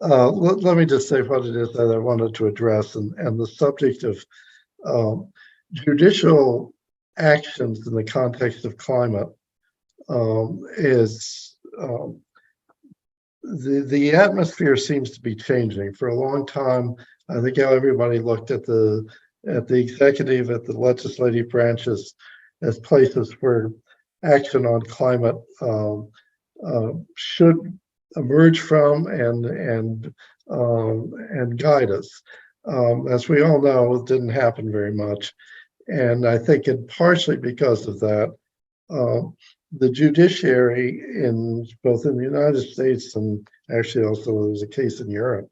Let me just say what it is that I wanted to address, and the subject of um, judicial actions in the context of climate is the atmosphere seems to be changing. For a long time, I think how everybody looked at the executive, at the legislative branches as places where action on climate should emerge from and guide us. As we all know, it didn't happen very much, and I think it partially because of that. The judiciary in both in the United States and actually also there's a case in Europe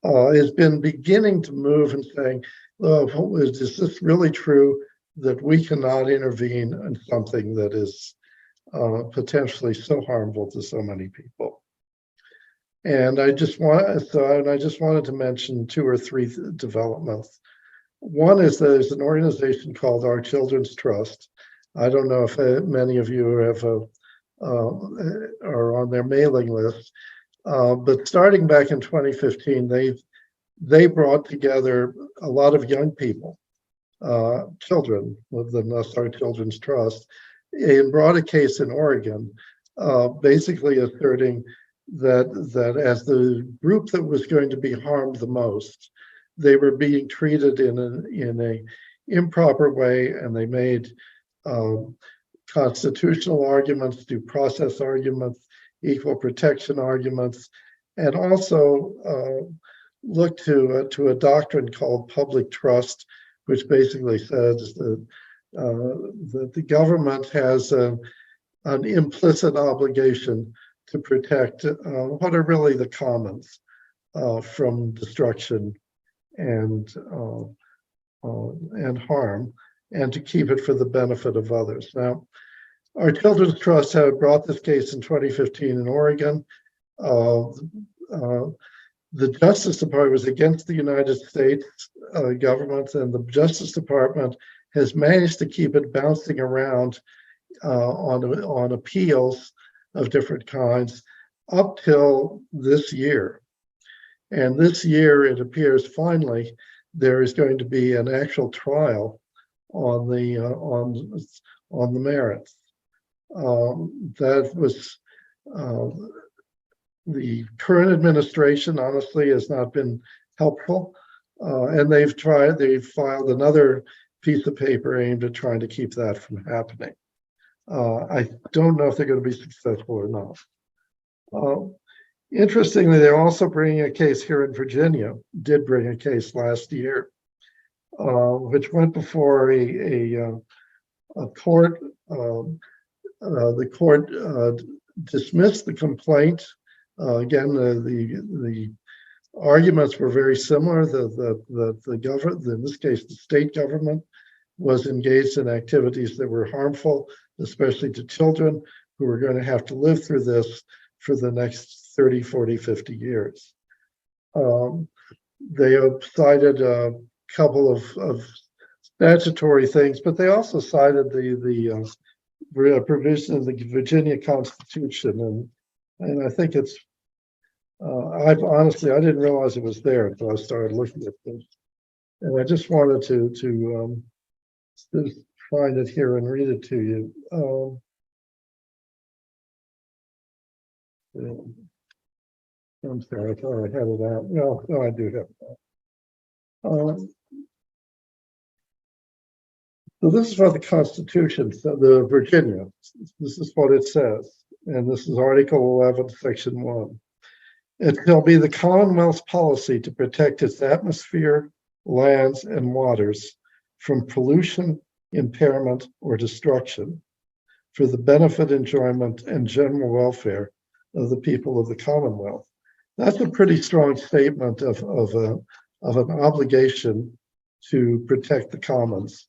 has been beginning to move and saying, oh, is this really true that we cannot intervene in something that is potentially so harmful to so many people? And I just wanted to mention two or three developments. One is there's an organization called Our Children's Trust. I don't know if many of you have are on their mailing list, but starting back in 2015, they brought together a lot of young people, children, thus Our Children's Trust, and brought a case in Oregon, basically asserting that as the group that was going to be harmed the most, they were being treated in a improper way, and they made constitutional arguments, due process arguments, equal protection arguments, and also look to a doctrine called public trust, which basically says that the government has an implicit obligation to protect what are really the commons from destruction and harm, and to keep it for the benefit of others. Now, Our Children's Trust had brought this case in 2015 in Oregon. The Justice Department was against the United States government, and the Justice Department has managed to keep it bouncing around on appeals of different kinds up till this year. And this year, it appears finally there is going to be an actual trial on the merits. That was the current administration honestly has not been helpful, and they've filed another piece of paper aimed at trying to keep that from happening. I don't know if they're going to be successful or not. Interestingly, they're also bringing a case here in Virginia, did bring a case last year, which went before a court. The court dismissed the complaint. Again, the arguments were very similar. The government, in this case, the state government, was engaged in activities that were harmful, especially to children who are going to have to live through this for the next 30, 40, 50 years. They have cited a couple of statutory things, but they also cited the provision of the Virginia Constitution, and I think it's. I didn't realize it was there until I started looking at this, and I just wanted to find it here and read it to you. I'm sorry, I thought I had it out. No, I do have it. So this is what the Constitution, the Virginia, this is what it says, and this is Article 11, Section 1. It shall be the Commonwealth's policy to protect its atmosphere, lands, and waters from pollution, impairment, or destruction for the benefit, enjoyment, and general welfare of the people of the Commonwealth. That's a pretty strong statement of an obligation to protect the commons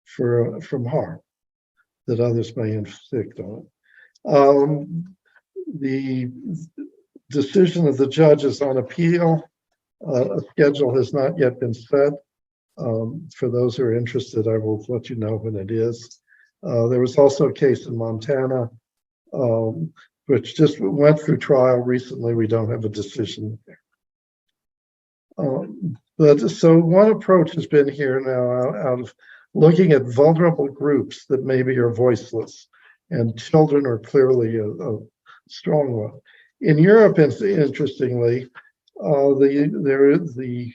from harm that others may inflict on it. The decision of the judges on appeal, a schedule has not yet been set. For those who are interested, I will let you know when it is. There was also a case in Montana, which just went through trial recently. We don't have a decision there. But so one approach has been here now out of looking at vulnerable groups that maybe are voiceless, and children are clearly a strong one. In Europe, interestingly, there is the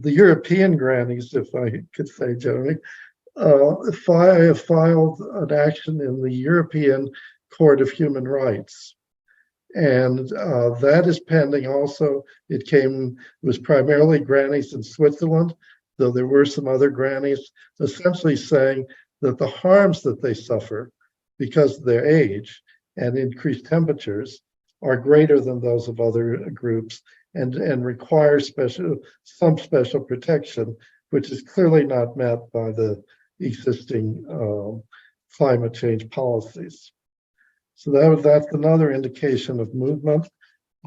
European grannies, if I could say, Jeremy, filed an action in the European Court of Human Rights. And that is pending also. It was primarily grannies in Switzerland, though there were some other grannies, essentially saying that the harms that they suffer because of their age and increased temperatures are greater than those of other groups and require some special protection, which is clearly not met by the existing climate change policies. So that's another indication of movement.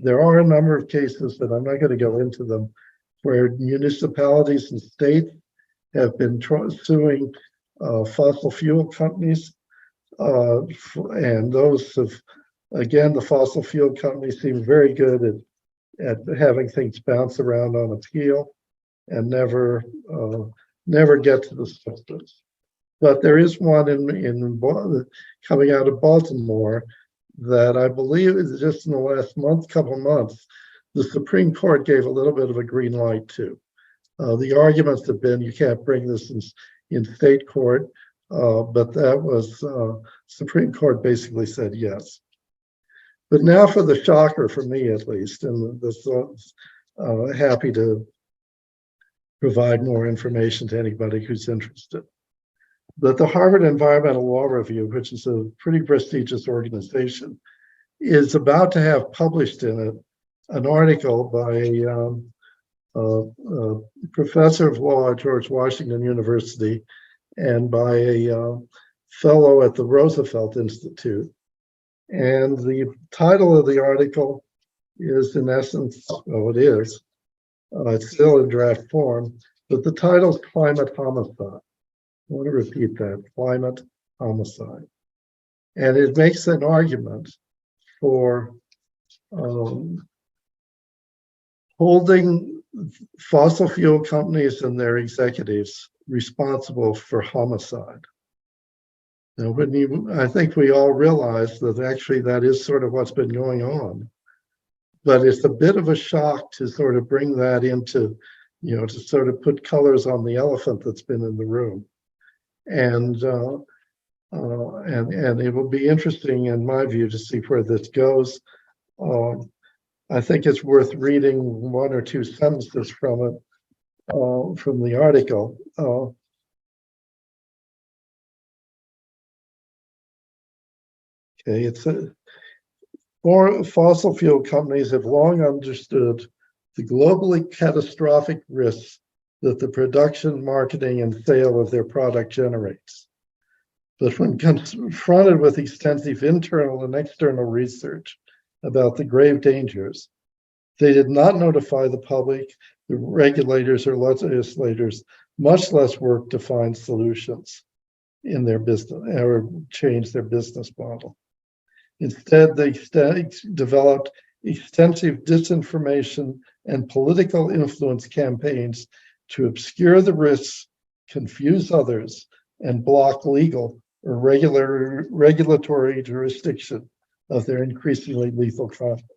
There are a number of cases, but I'm not going to go into them, where municipalities and states have been suing fossil fuel companies. And those have, again, the fossil fuel companies seem very good at having things bounce around on appeal and never get to the substance. But there is one coming out of Baltimore that I believe is just in the last couple of months, the Supreme Court gave a little bit of a green light to. The arguments have been you can't bring this in state court, but that was Supreme Court basically said yes. But now for the shocker, for me at least, and this happy to provide more information to anybody who's interested. But the Harvard Environmental Law Review, which is a pretty prestigious organization, is about to have published in it an article by a professor of law at George Washington University and by a fellow at the Roosevelt Institute. And the title of the article is, in essence, it's still in draft form, but the title is Climate Homicide. I want to repeat that, climate homicide. And it makes an argument for holding fossil fuel companies and their executives responsible for homicide. Now, I think we all realize that actually that is sort of what's been going on. But it's a bit of a shock to sort of bring that into, to sort of put colors on the elephant that's been in the room. And it will be interesting, in my view, to see where this goes. I think it's worth reading one or two sentences from it, from the article. Fossil fuel companies have long understood the globally catastrophic risks that the production, marketing, and sale of their product generates. But when confronted with extensive internal and external research about the grave dangers, they did not notify the public, the regulators, or legislators, much less work to find solutions in their business or change their business model. Instead, they developed extensive disinformation and political influence campaigns to obscure the risks, confuse others, and block legal or regulatory jurisdiction of their increasingly lethal conduct.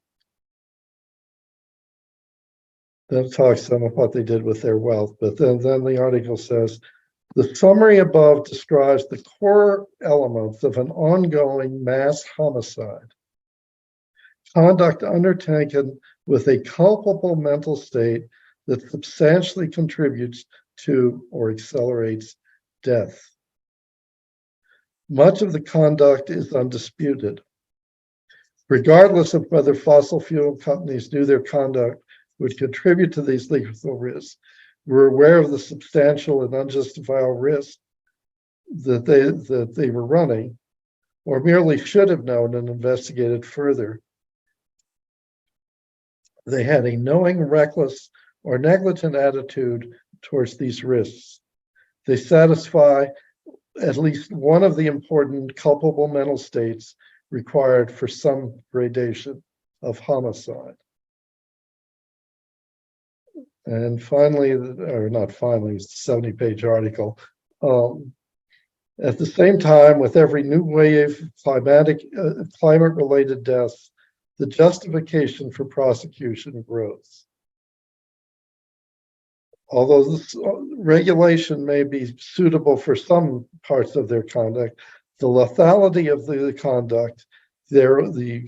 That talks some of what they did with their wealth, but then the article says, the summary above describes the core elements of an ongoing mass homicide. Conduct undertaken with a culpable mental state that substantially contributes to or accelerates death. Much of the conduct is undisputed. Regardless of whether fossil fuel companies knew their conduct would contribute to these lethal risks, were aware of the substantial and unjustifiable risks that they were running, or merely should have known and investigated further. They had a knowing, reckless, or negligent attitude towards these risks. They satisfy at least one of the important culpable mental states required for some gradation of homicide. And finally, or not finally, it's a 70-page article. At the same time, with every new wave of climate-related deaths, the justification for prosecution grows. Although this regulation may be suitable for some parts of their conduct, the lethality of the conduct, the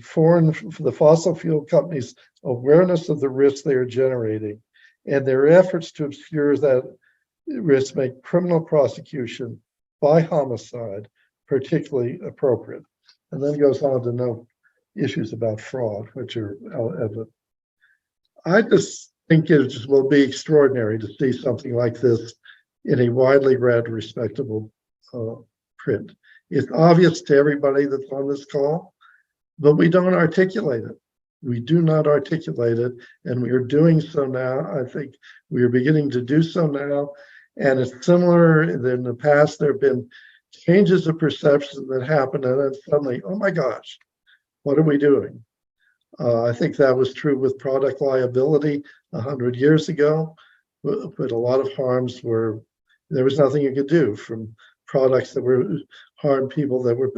fossil fuel companies' awareness of the risks they are generating, and their efforts to obscure that risk make criminal prosecution by homicide particularly appropriate. And then goes on to note issues about fraud, which are evident. I just think it will be extraordinary to see something like this in a widely read, respectable print. It's obvious to everybody that's on this call, but we don't articulate it. We do not articulate it, and we are doing so now. I think we are beginning to do so now, and it's similar. In the past, there have been changes of perception that happen, and then suddenly, oh my gosh, what are we doing? I think that was true with product liability 100 years ago, but a lot of harms were, there was nothing you could do, from products that were harmed people that were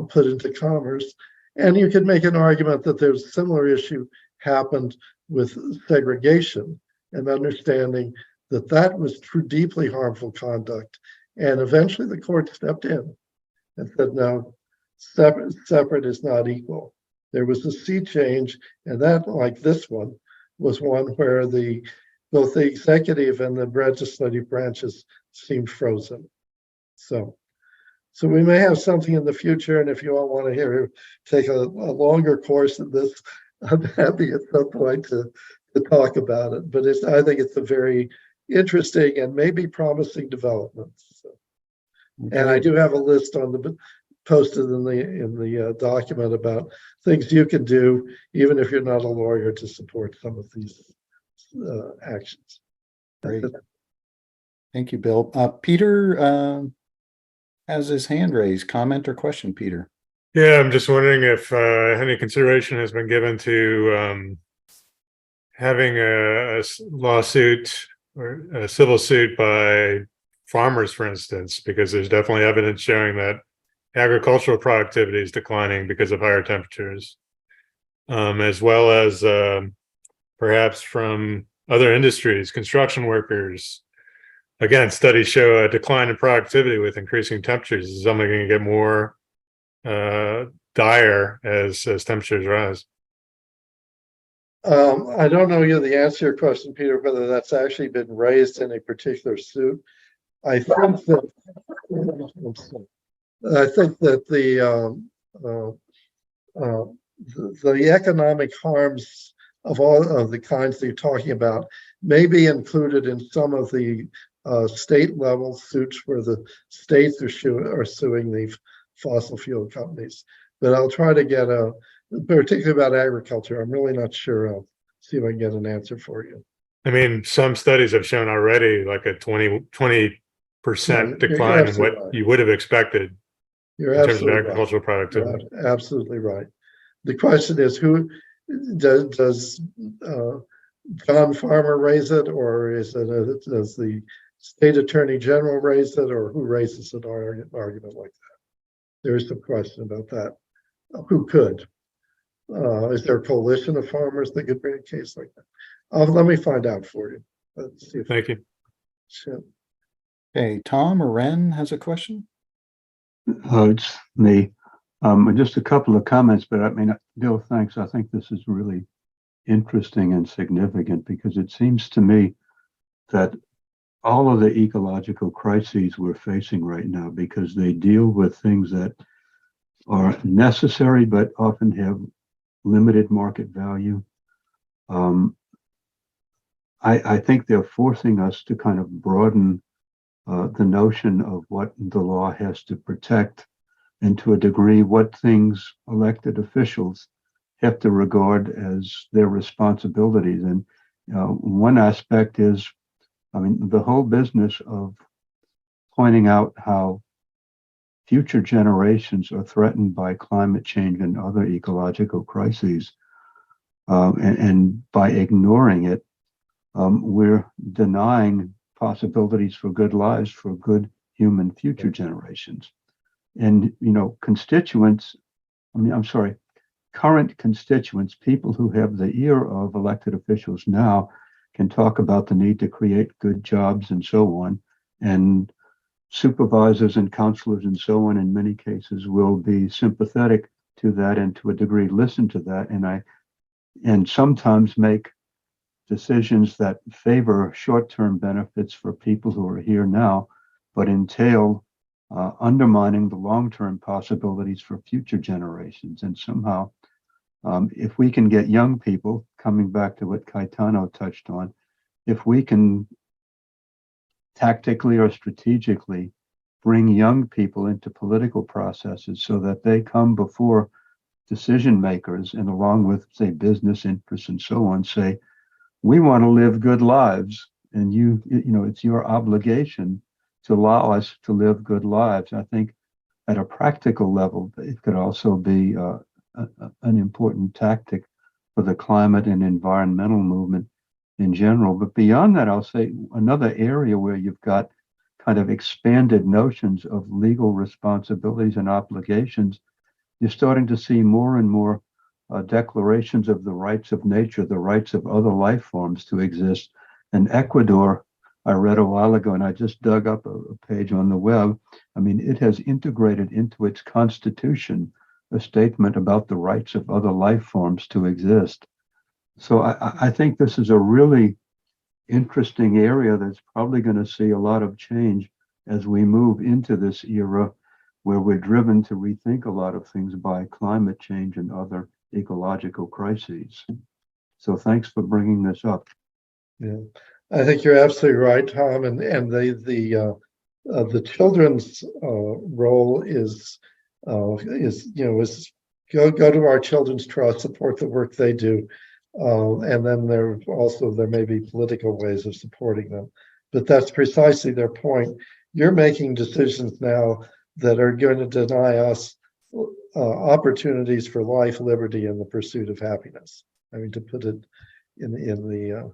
put into commerce. And you could make an argument that there's a similar issue happened with segregation, and understanding that that was true, deeply harmful conduct. And eventually the court stepped in and said, no, separate is not equal. There was a sea change, and that, like this one, was one where both the executive and the legislative branches seemed frozen. So we may have something in the future, and if you all want to take a longer course of this, I'm happy at some point to talk about it. But I think it's a very interesting and maybe promising development. So. Okay. And I do have a list posted in the document about things you can do, even if you're not a lawyer, to support some of these actions. Great. Thank you, Bill. Peter has his hand raised. Comment or question, Peter? Yeah, I'm just wondering if any consideration has been given to having a lawsuit or a civil suit by farmers, for instance, because there's definitely evidence showing that agricultural productivity is declining because of higher temperatures, as well as perhaps from other industries, construction workers. Again, studies show a decline in productivity with increasing temperatures. Is something going to get more dire as temperatures rise? I don't know the answer to your question, Peter, whether that's actually been raised in a particular suit. I think that the economic harms of all of the kinds that you're talking about may be included in some of the state level suits where the states are suing the fossil fuel companies. But I'll try to get particularly about agriculture, I'm really not sure. I'll see if I can get an answer for you. I mean, some studies have shown already like a 20% decline in what you would have expected in terms of agricultural productivity. You're absolutely right. The question is, who does John Farmer raise it, or does the state attorney general raise it, or who raises an argument like that? There is some question about that. Who could? Is there a coalition of farmers that could bring a case like that? Let me find out for you. Let's see if Thank you. Sure. Okay, Tom or Ren has a question. It's me. Just a couple of comments, but I mean, Bill, thanks. I think this is really interesting and significant, because it seems to me that all of the ecological crises we're facing right now, because they deal with things that are necessary but often have limited market value. I think they're forcing us to kind of broaden the notion of what the law has to protect, and to a degree what things elected officials have to regard as their responsibilities. And one aspect is, I mean, the whole business of pointing out how future generations are threatened by climate change and other ecological crises, and by ignoring it, we're denying possibilities for good lives for good human future generations. And, constituents, current constituents, people who have the ear of elected officials now can talk about the need to create good jobs and so on. And supervisors and counselors and so on, in many cases, will be sympathetic to that and to a degree listen to that. And sometimes make decisions that favor short-term benefits for people who are here now, but entail undermining the long-term possibilities for future generations. And somehow, if we can get young people, coming back to what Caetano touched on, if we can tactically or strategically bring young people into political processes so that they come before decision makers and along with, say, business interests and so on, say, we want to live good lives, and it's your obligation to allow us to live good lives. I think at a practical level, it could also be an important tactic for the climate and environmental movement in general. But beyond that, I'll say another area where you've got kind of expanded notions of legal responsibilities and obligations, you're starting to see more and more declarations of the rights of nature, the rights of other life forms to exist. In Ecuador, I read a while ago, and I just dug up a page on the web. I mean, it has integrated into its constitution a statement about the rights of other life forms to exist. So I think this is a really interesting area that's probably going to see a lot of change as we move into this era where we're driven to rethink a lot of things by climate change and other ecological crises. So thanks for bringing this up. Yeah, I think you're absolutely right, Tom. And the children's role is go to our children's trust, support the work they do, and then there may be political ways of supporting them. But that's precisely their point. You're making decisions now that are going to deny us opportunities for life, liberty, and the pursuit of happiness. I mean, to put it in the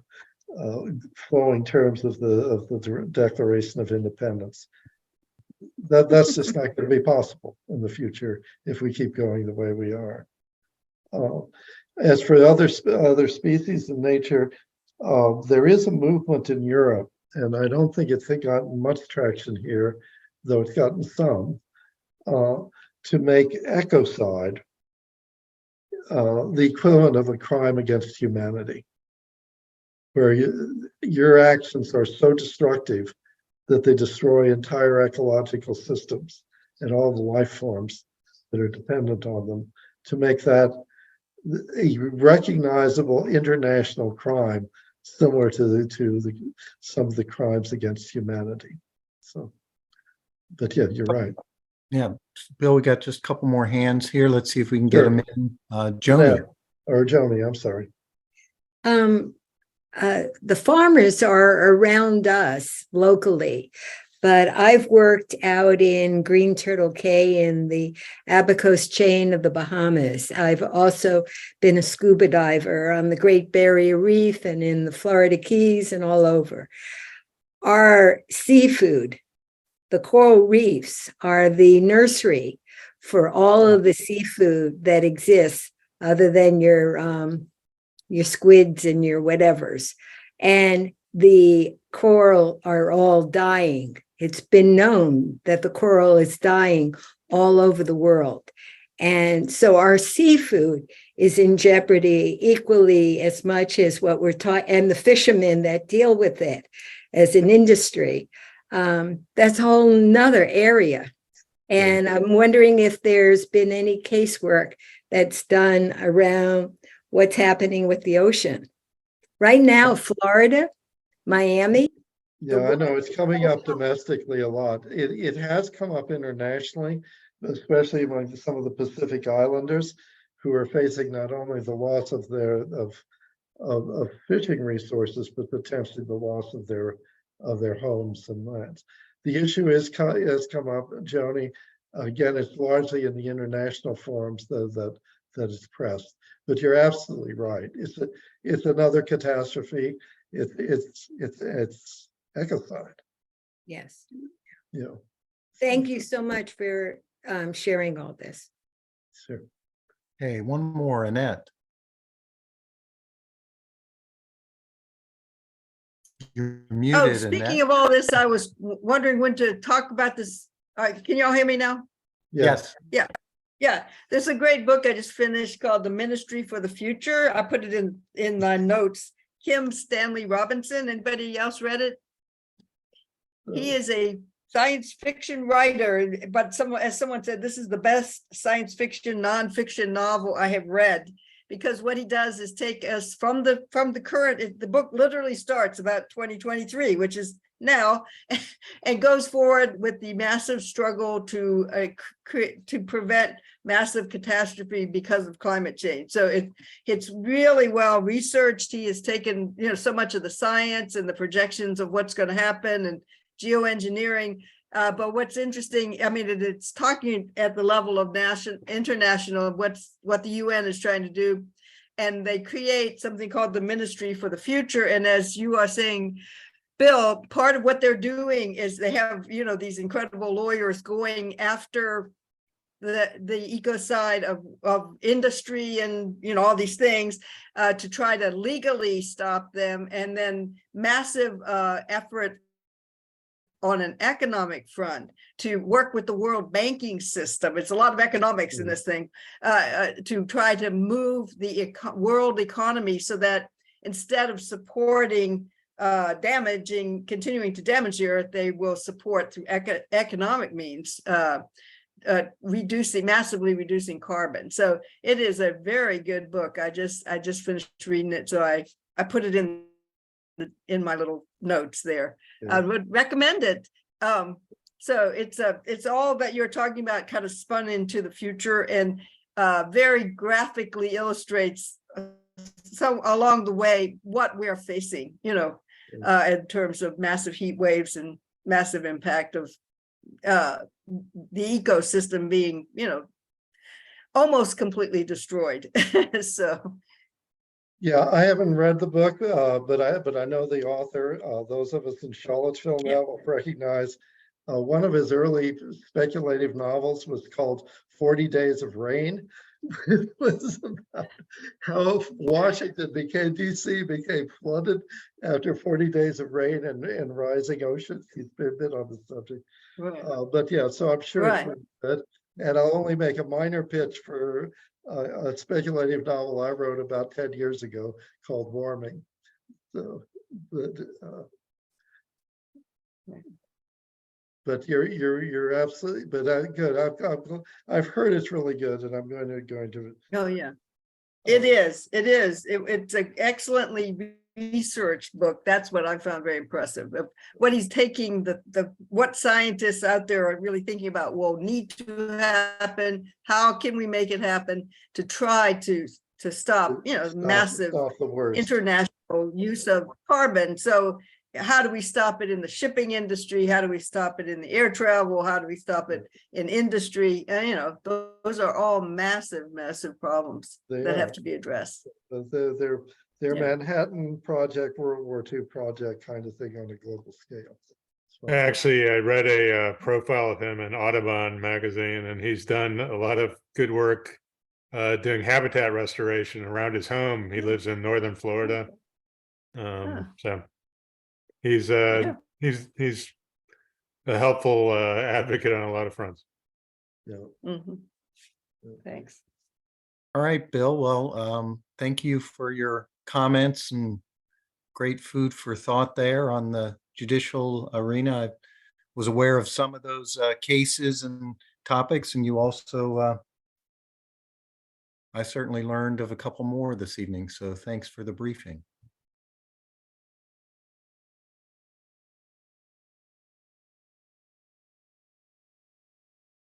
flowing terms of the Declaration of Independence. That's just not going to be possible in the future if we keep going the way we are. As for other species in nature, there is a movement in Europe, and I don't think it's gotten much traction here, though it's gotten some, to make ecocide the equivalent of a crime against humanity, where your actions are so destructive that they destroy entire ecological systems and all the life forms that are dependent on them, to make that a recognizable international crime similar to some of the crimes against humanity. So, but yeah, you're right. Yeah, Bill, we got just a couple more hands here. Let's see if we can get them in. Joni. Or Joni, I'm sorry. The farmers are around us locally, but I've worked out in Green Turtle Cay in the Abacos chain of the Bahamas. I've also been a scuba diver on the Great Barrier Reef and in the Florida Keys and all over. Our seafood, the coral reefs, are the nursery for all of the seafood that exists other than your squids and your whatevers. And the coral are all dying. It's been known that the coral is dying all over the world. And so our seafood is in jeopardy equally as much as what we're taught, and the fishermen that deal with it as an industry. That's a whole nother area. And I'm wondering if there's been any casework that's done around what's happening with the ocean. Right now, Florida, Miami. Yeah, I know it's coming up domestically a lot. It has come up internationally, especially among some of the Pacific Islanders who are facing not only the loss of their fishing resources, but potentially the loss of their homes and lands. The issue has come up, Joni. Again, it's largely in the international forums that is pressed. But you're absolutely right. It's another catastrophe. it's ecocide, Yes. you know. Thank you so much for sharing all this. Sure. Okay, one more, Annette. You're Oh, muted, speaking Annette. of all this, I was wondering when to talk about this. Can y'all hear me now? Yes. Yeah, there's a great book I just finished called The Ministry for the Future. I put it in my notes. Kim Stanley Robinson. Anybody else read it? He is a science fiction writer, but as someone said, this is the best science fiction, nonfiction novel I have read. Because what he does is take us from the current, the book literally starts about 2023, which is now, and goes forward with the massive struggle to prevent massive catastrophe because of climate change. So it's really well researched. He has taken so much of the science and the projections of what's going to happen and geoengineering. But what's interesting, I mean, it's talking at the level of international of what the UN is trying to do. And they create something called the Ministry for the Future. And as you are saying, Bill, part of what they're doing is they have, these incredible lawyers going after the ecocide of industry and, all these things to try to legally stop them. And then massive effort on an economic front to work with the world banking system. It's a lot of economics in this thing to try to move the world economy so that instead of supporting continuing to damage the earth, they will support through economic means, massively reducing carbon. So it is a very good book. I just finished reading it, so I put it in my little notes there. Yeah. I would recommend it. So it's all that you're talking about kind of spun into the future and very graphically illustrates so along the way what we're facing, in terms of massive heat waves and massive impact of the ecosystem being, almost completely destroyed. So. Yeah, I haven't read the book, but I know the author. Those of us in Charlottesville now will recognize one of his early speculative novels was called 40 Days of Rain. It was about how Washington DC became flooded after 40 days of rain and rising oceans. He's been a bit on the subject. Right. But yeah, so I'm sure Right. it's really good. And I'll only make a minor pitch for a speculative novel I wrote about 10 years ago called Warming. So, but you're absolutely, but good. I've heard it's really good, and I'm going to. Oh yeah, it is. It's an excellently researched book. That's what I found very impressive. What he's taking what scientists out there are really thinking about will need to happen. How can we make it happen to try to stop massive Stop the worst. international use of carbon? So how do we stop it in the shipping industry? How do we stop it in the air travel? How do we stop it in industry? And those are all massive problems that have to be addressed. They're Yeah. Manhattan Project, World War II project kind of thing on a global scale. So, Actually, I read a profile of him in Audubon magazine, and he's done a lot of good work doing habitat restoration around his home. He lives in northern Florida. So he's a helpful advocate on a lot of fronts. yeah. Mhm. Thanks. All right, Bill. Well, thank you for your comments and great food for thought there on the judicial arena. I was aware of some of those cases and topics, and you also, I certainly learned of a couple more this evening. So thanks for the briefing.